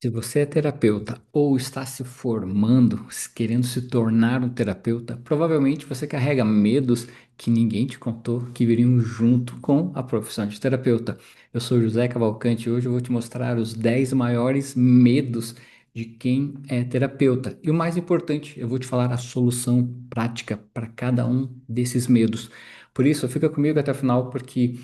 Se você é terapeuta ou está se formando, querendo se tornar um terapeuta, provavelmente você carrega medos que ninguém te contou que viriam junto com a profissão de terapeuta. Eu sou José Cavalcante e hoje eu vou te mostrar os 10 maiores medos de quem é terapeuta. E o mais importante, eu vou te falar a solução prática para cada um desses medos. Por isso, fica comigo até o final, porque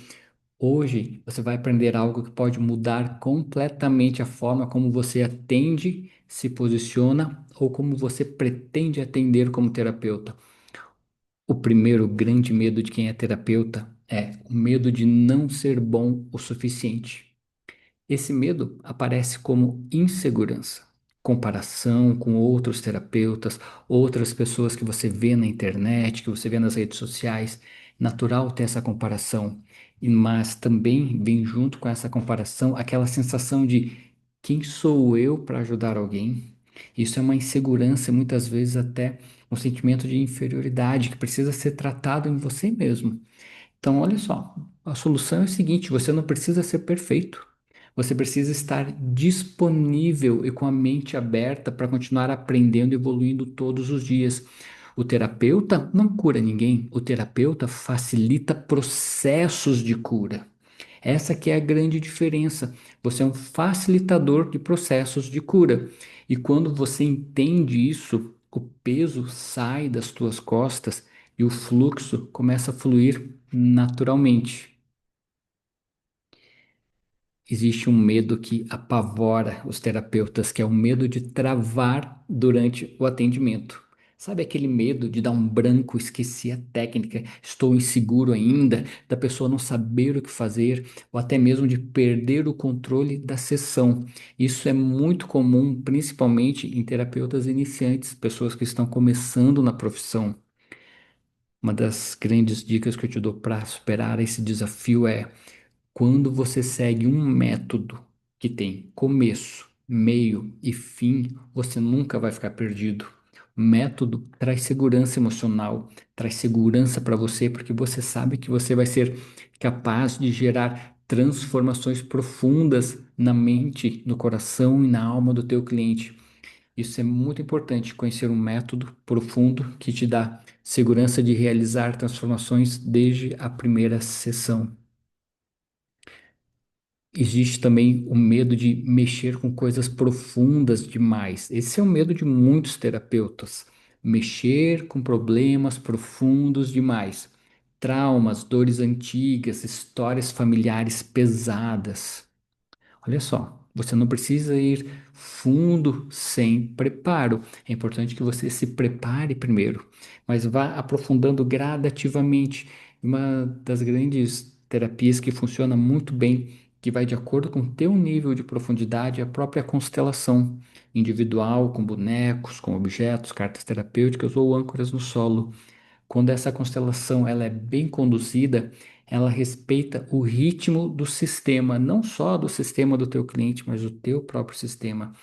hoje você vai aprender algo que pode mudar completamente a forma como você atende, se posiciona ou como você pretende atender como terapeuta. O primeiro grande medo de quem é terapeuta é o medo de não ser bom o suficiente. Esse medo aparece como insegurança, comparação com outros terapeutas, outras pessoas que você vê na internet, que você vê nas redes sociais. Natural ter essa comparação, mas também vem junto com essa comparação aquela sensação de quem sou eu para ajudar alguém? Isso é uma insegurança, muitas vezes até um sentimento de inferioridade que precisa ser tratado em você mesmo. Então, olha só, a solução é o seguinte: você não precisa ser perfeito. Você precisa estar disponível e com a mente aberta para continuar aprendendo e evoluindo todos os dias. O terapeuta não cura ninguém, o terapeuta facilita processos de cura. Essa que é a grande diferença. Você é um facilitador de processos de cura. E quando você entende isso, o peso sai das tuas costas e o fluxo começa a fluir naturalmente. Existe um medo que apavora os terapeutas, que é o medo de travar durante o atendimento. Sabe aquele medo de dar um branco, esquecer a técnica, estou inseguro ainda, da pessoa não saber o que fazer, ou até mesmo de perder o controle da sessão. Isso é muito comum, principalmente em terapeutas iniciantes, pessoas que estão começando na profissão. Uma das grandes dicas que eu te dou para superar esse desafio é: quando você segue um método que tem começo, meio e fim, você nunca vai ficar perdido. O método traz segurança emocional, traz segurança para você, porque você sabe que você vai ser capaz de gerar transformações profundas na mente, no coração e na alma do teu cliente. Isso é muito importante, conhecer um método profundo que te dá segurança de realizar transformações desde a primeira sessão. Existe também o medo de mexer com coisas profundas demais. Esse é o medo de muitos terapeutas. Mexer com problemas profundos demais. Traumas, dores antigas, histórias familiares pesadas. Olha só, você não precisa ir fundo sem preparo. É importante que você se prepare primeiro, mas vá aprofundando gradativamente. Uma das grandes terapias que funciona muito bem, que vai de acordo com o teu nível de profundidade, é a própria constelação individual, com bonecos, com objetos, cartas terapêuticas ou âncoras no solo. Quando essa constelação ela é bem conduzida, ela respeita o ritmo do sistema, não só do sistema do teu cliente, mas do teu próprio sistema.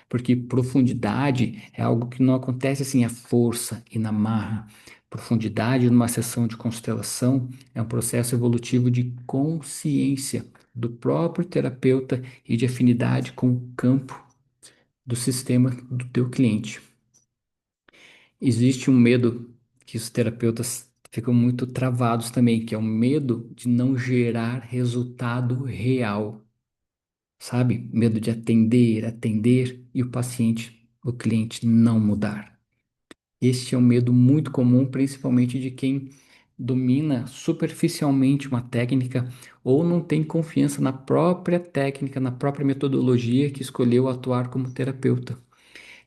Porque profundidade é algo que não acontece assim à força e na marra. Profundidade numa sessão de constelação é um processo evolutivo de consciência do próprio terapeuta e de afinidade com o campo do sistema do teu cliente. Existe um medo que os terapeutas ficam muito travados também, que é o medo de não gerar resultado real, sabe? Medo de atender e o paciente, o cliente não mudar. Este é um medo muito comum, principalmente de quem domina superficialmente uma técnica ou não tem confiança na própria técnica, na própria metodologia que escolheu atuar como terapeuta.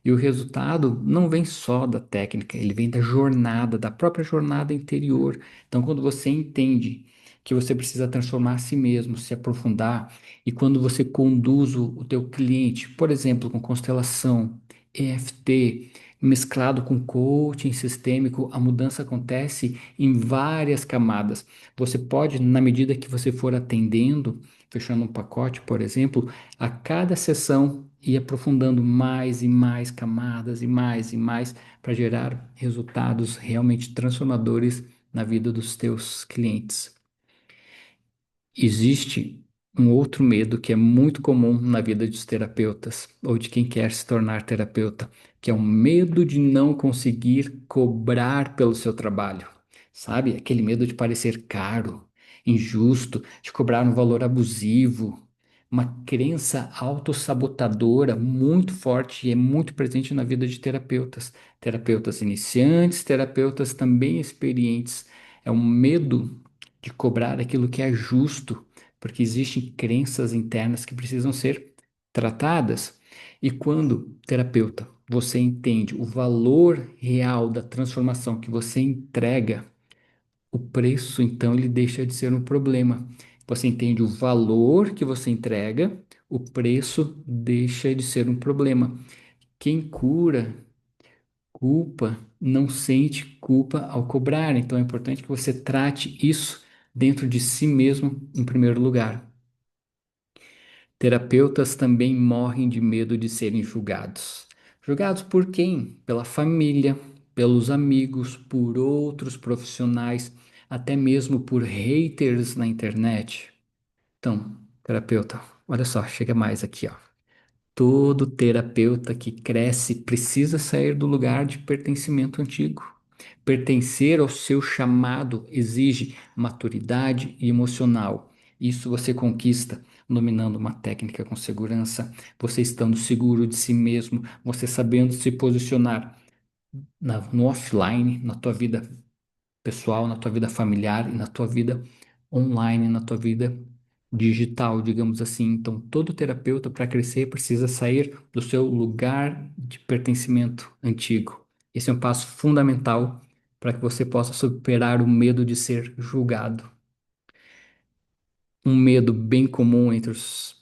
E o resultado não vem só da técnica, ele vem da jornada, da própria jornada interior. Então, quando você entende que você precisa transformar a si mesmo, se aprofundar, e quando você conduz o teu cliente, por exemplo, com constelação, EFT, mesclado com coaching sistêmico, a mudança acontece em várias camadas. Você pode, na medida que você for atendendo, fechando um pacote, por exemplo, a cada sessão ir aprofundando mais e mais camadas e mais para gerar resultados realmente transformadores na vida dos teus clientes. Existe Um outro medo que é muito comum na vida dos terapeutas ou de quem quer se tornar terapeuta, que é o medo de não conseguir cobrar pelo seu trabalho. Sabe? Aquele medo de parecer caro, injusto, de cobrar um valor abusivo. Uma crença autossabotadora muito forte e é muito presente na vida de terapeutas. Terapeutas iniciantes, terapeutas também experientes. É um medo de cobrar aquilo que é justo porque existem crenças internas que precisam ser tratadas. E quando, terapeuta, você entende o valor real da transformação que você entrega, o preço, então, ele deixa de ser um problema. Você entende o valor que você entrega, o preço deixa de ser um problema. Quem cura culpa não sente culpa ao cobrar, então é importante que você trate isso dentro de si mesmo em primeiro lugar. Terapeutas também morrem de medo de serem julgados. Julgados por quem? Pela família, pelos amigos, por outros profissionais, até mesmo por haters na internet. Então, terapeuta, olha só, chega mais aqui, ó. Todo terapeuta que cresce precisa sair do lugar de pertencimento antigo. Pertencer ao seu chamado exige maturidade emocional. Isso você conquista dominando uma técnica com segurança, você estando seguro de si mesmo, você sabendo se posicionar no offline, na tua vida pessoal, na tua vida familiar e na tua vida online, na tua vida digital, digamos assim. Então, todo terapeuta, para crescer, precisa sair do seu lugar de pertencimento antigo. Esse é um passo fundamental para que você possa superar o medo de ser julgado. Um medo bem comum entre os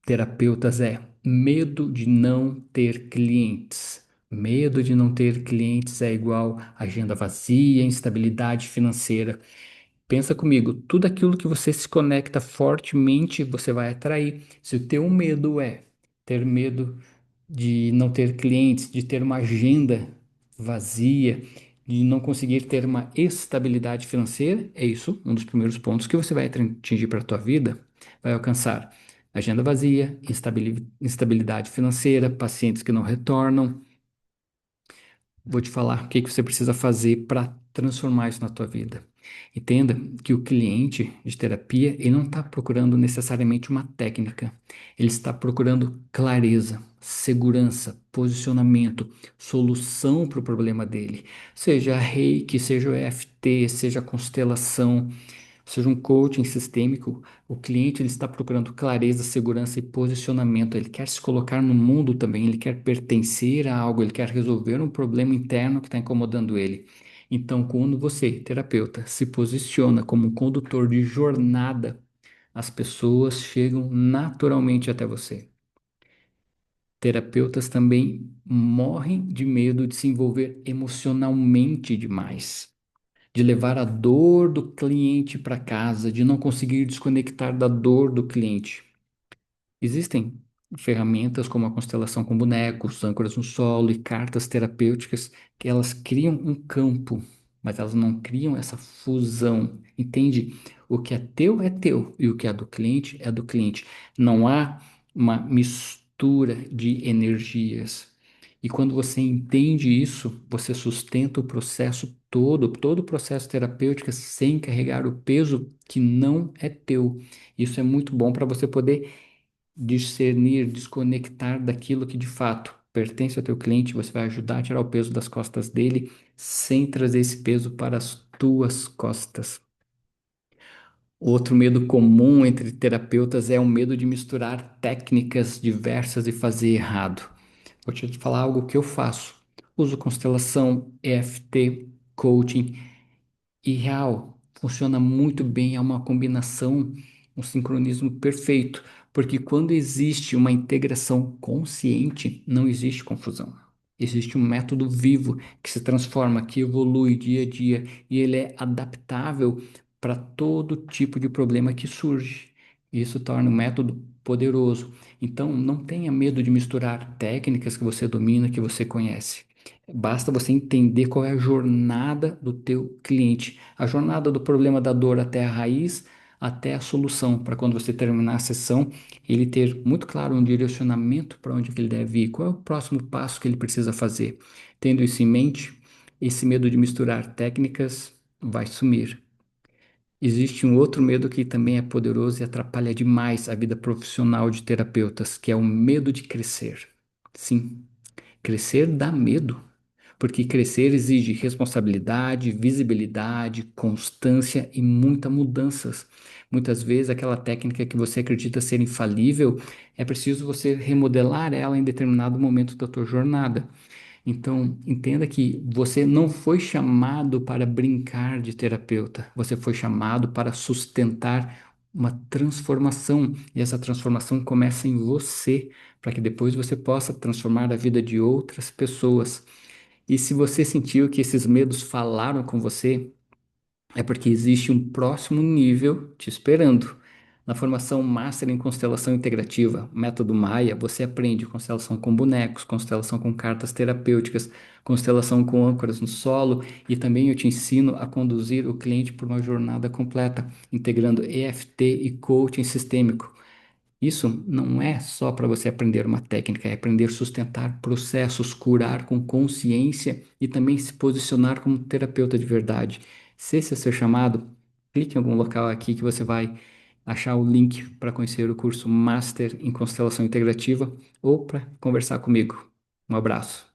terapeutas é medo de não ter clientes. Medo de não ter clientes é igual agenda vazia, instabilidade financeira. Pensa comigo, tudo aquilo que você se conecta fortemente, você vai atrair. Se o teu medo é ter medo de não ter clientes, de ter uma agenda vazia, de não conseguir ter uma estabilidade financeira, é isso, um dos primeiros pontos que você vai atingir para a tua vida, vai alcançar agenda vazia, instabilidade financeira, pacientes que não retornam. Vou te falar o que que você precisa fazer para transformar isso na tua vida. Entenda que o cliente de terapia, ele não está procurando necessariamente uma técnica. Ele está procurando clareza, segurança, posicionamento, solução para o problema dele. Seja Reiki, seja o EFT, seja a constelação, seja um coaching sistêmico, o cliente ele está procurando clareza, segurança e posicionamento. Ele quer se colocar no mundo também, ele quer pertencer a algo, ele quer resolver um problema interno que está incomodando ele. Então, quando você, terapeuta, se posiciona como um condutor de jornada, as pessoas chegam naturalmente até você. Terapeutas também morrem de medo de se envolver emocionalmente demais, de levar a dor do cliente para casa, de não conseguir desconectar da dor do cliente. Existem ferramentas como a constelação com bonecos, âncoras no solo e cartas terapêuticas que elas criam um campo, mas elas não criam essa fusão. Entende? O que é teu e o que é do cliente é do cliente. Não há uma mistura de energias. E quando você entende isso, você sustenta o processo todo o processo terapêutico sem carregar o peso que não é teu. Isso é muito bom para você poder discernir, desconectar daquilo que de fato pertence ao teu cliente, você vai ajudar a tirar o peso das costas dele sem trazer esse peso para as tuas costas. Outro medo comum entre terapeutas é o medo de misturar técnicas diversas e fazer errado. Vou te falar algo que eu faço. Uso constelação, EFT, coaching e real, funciona muito bem, é uma combinação, um sincronismo perfeito, porque quando existe uma integração consciente, não existe confusão. Existe um método vivo que se transforma, que evolui dia a dia e ele é adaptável para todo tipo de problema que surge. Isso torna o método poderoso. Então, não tenha medo de misturar técnicas que você domina, que você conhece. Basta você entender qual é a jornada do teu cliente, a jornada do problema da dor até a raiz, até a solução, para quando você terminar a sessão, ele ter muito claro um direcionamento para onde que ele deve ir, qual é o próximo passo que ele precisa fazer. Tendo isso em mente, esse medo de misturar técnicas vai sumir. Existe um outro medo que também é poderoso e atrapalha demais a vida profissional de terapeutas, que é o medo de crescer. Sim, crescer dá medo, porque crescer exige responsabilidade, visibilidade, constância e muitas mudanças. Muitas vezes aquela técnica que você acredita ser infalível, é preciso você remodelar ela em determinado momento da tua jornada. Então, entenda que você não foi chamado para brincar de terapeuta, você foi chamado para sustentar uma transformação, e essa transformação começa em você, para que depois você possa transformar a vida de outras pessoas. E se você sentiu que esses medos falaram com você, é porque existe um próximo nível te esperando. Na formação Master em Constelação Integrativa, Método Maia, você aprende constelação com bonecos, constelação com cartas terapêuticas, constelação com âncoras no solo e também eu te ensino a conduzir o cliente por uma jornada completa, integrando EFT e coaching sistêmico. Isso não é só para você aprender uma técnica, é aprender a sustentar processos, curar com consciência e também se posicionar como terapeuta de verdade. Se esse é seu chamado, clique em algum local aqui que você vai achar o link para conhecer o curso Master em Constelação Integrativa ou para conversar comigo. Um abraço.